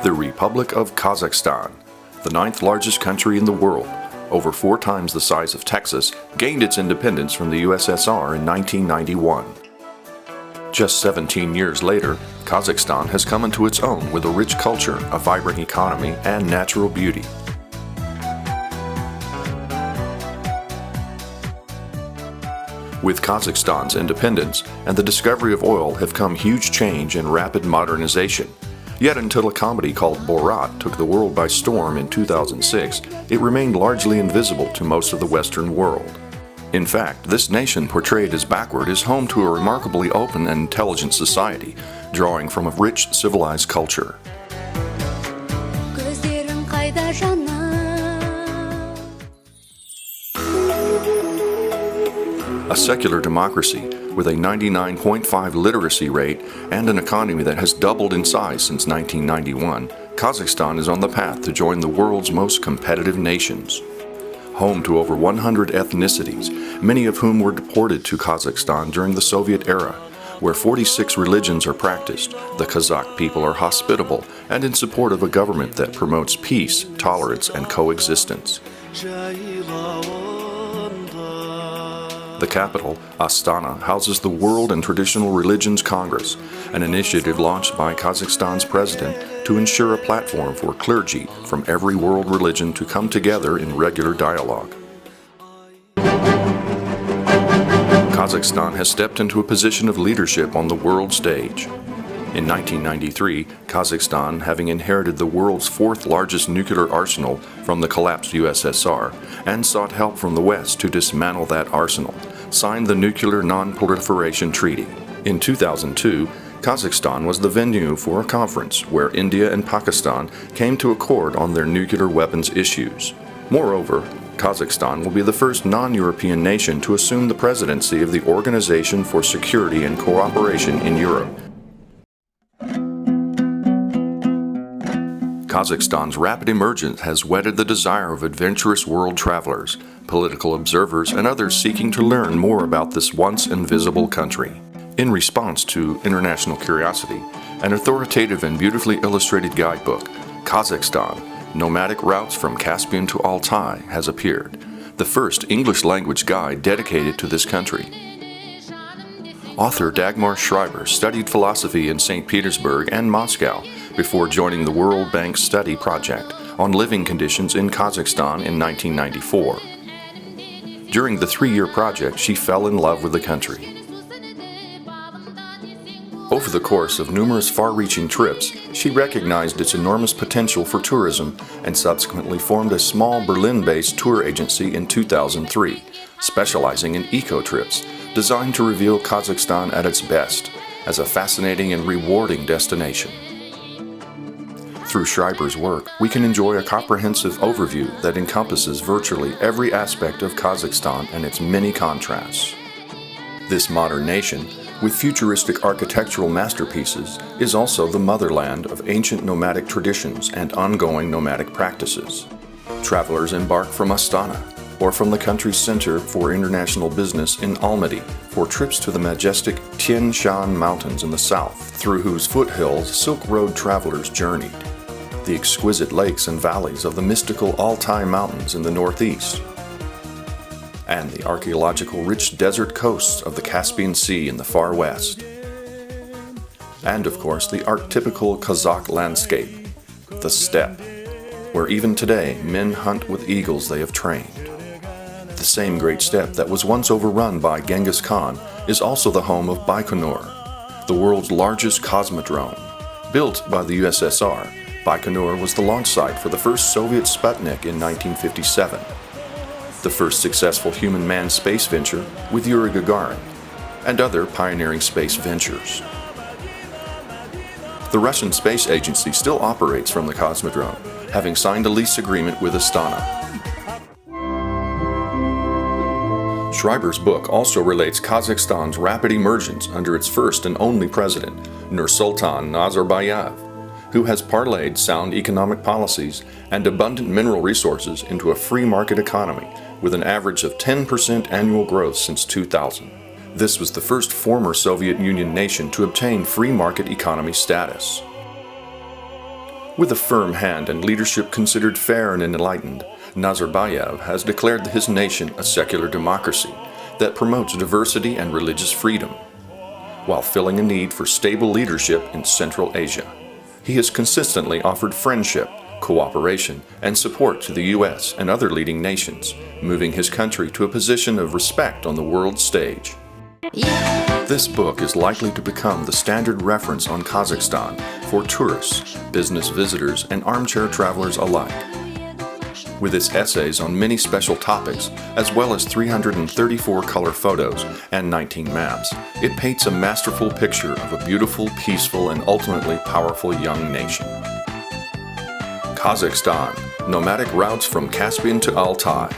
The Republic of Kazakhstan, the ninth largest country in the world, over 4 times the size of Texas, gained its independence from the USSR in 1991. Just 17 years later, Kazakhstan has come into its own with a rich culture, a vibrant economy, and natural beauty. With Kazakhstan's independence and the discovery of oil have come huge change and rapid modernization. Yet until a comedy called Borat took the world by storm in 2006, it remained largely invisible to most of the Western world. In fact, this nation portrayed as backward is home to a remarkably open and intelligent society, drawing from a rich, civilized culture. A secular democracy with a 99.5 literacy rate and an economy that has doubled in size since 1991, Kazakhstan is on the path to join the world's most competitive nations. Home to over 100 ethnicities, many of whom were deported to Kazakhstan during the Soviet era, where 46 religions are practiced, the Kazakh people are hospitable and in support of a government that promotes peace, tolerance, and coexistence. The capital, Astana, houses the World and Traditional Religions Congress, an initiative launched by Kazakhstan's president to ensure a platform for clergy from every world religion to come together in regular dialogue. Kazakhstan has stepped into a position of leadership on the world stage. In 1993, Kazakhstan, having inherited the world's 4th largest nuclear arsenal from the collapsed USSR and sought help from the West to dismantle that arsenal, signed the Nuclear Non-Proliferation Treaty. In 2002, Kazakhstan was the venue for a conference where India and Pakistan came to accord on their nuclear weapons issues. Moreover, Kazakhstan will be the first non-European nation to assume the presidency of the Organization for Security and Cooperation in Europe. Kazakhstan's rapid emergence has whetted the desire of adventurous world travelers, political observers, and others seeking to learn more about this once invisible country. In response to international curiosity, an authoritative and beautifully illustrated guidebook, Kazakhstan, Nomadic Routes from Caspian to Altai, has appeared, the first English-language guide dedicated to this country. Author Dagmar Schreiber studied philosophy in St. Petersburg and Moscow before joining the World Bank Study Project on living conditions in Kazakhstan in 1994. During the 3-year project, she fell in love with the country. Over the course of numerous far-reaching trips, she recognized its enormous potential for tourism and subsequently formed a small Berlin-based tour agency in 2003, specializing in eco-trips, designed to reveal Kazakhstan at its best as a fascinating and rewarding destination. Through Schreiber's work, we can enjoy a comprehensive overview that encompasses virtually every aspect of Kazakhstan and its many contrasts. This modern nation, with futuristic architectural masterpieces, is also the motherland of ancient nomadic traditions and ongoing nomadic practices. Travelers embark from Astana, or from the country's center for international business in Almaty, for trips to the majestic Tian Shan Mountains in the south, through whose foothills Silk Road travelers journeyed, the exquisite lakes and valleys of the mystical Altai Mountains in the northeast, and the archaeological rich desert coasts of the Caspian Sea in the far west. And of course, the archetypical Kazakh landscape, the steppe, where even today men hunt with eagles they have trained. The same great steppe that was once overrun by Genghis Khan is also the home of Baikonur, the world's largest cosmodrome. Built by the USSR, Baikonur was the launch site for the first Soviet Sputnik in 1957, the first successful human manned space venture with Yuri Gagarin, and other pioneering space ventures. The Russian Space Agency still operates from the Cosmodrome, having signed a lease agreement with Astana. Schreiber's book also relates Kazakhstan's rapid emergence under its first and only president, Nursultan Nazarbayev, who has parlayed sound economic policies and abundant mineral resources into a free market economy with an average of 10% annual growth since 2000. This was the first former Soviet Union nation to obtain free market economy status. With a firm hand and leadership considered fair and enlightened, Nazarbayev has declared his nation a secular democracy that promotes diversity and religious freedom, while filling a need for stable leadership in Central Asia. He has consistently offered friendship, cooperation, and support to the U.S. and other leading nations, moving his country to a position of respect on the world stage. This book is likely to become the standard reference on Kazakhstan for tourists, business visitors, and armchair travelers alike. With its essays on many special topics, as well as 334 color photos and 19 maps, it paints a masterful picture of a beautiful, peaceful, and ultimately powerful young nation. Kazakhstan, nomadic routes from Caspian to Altai.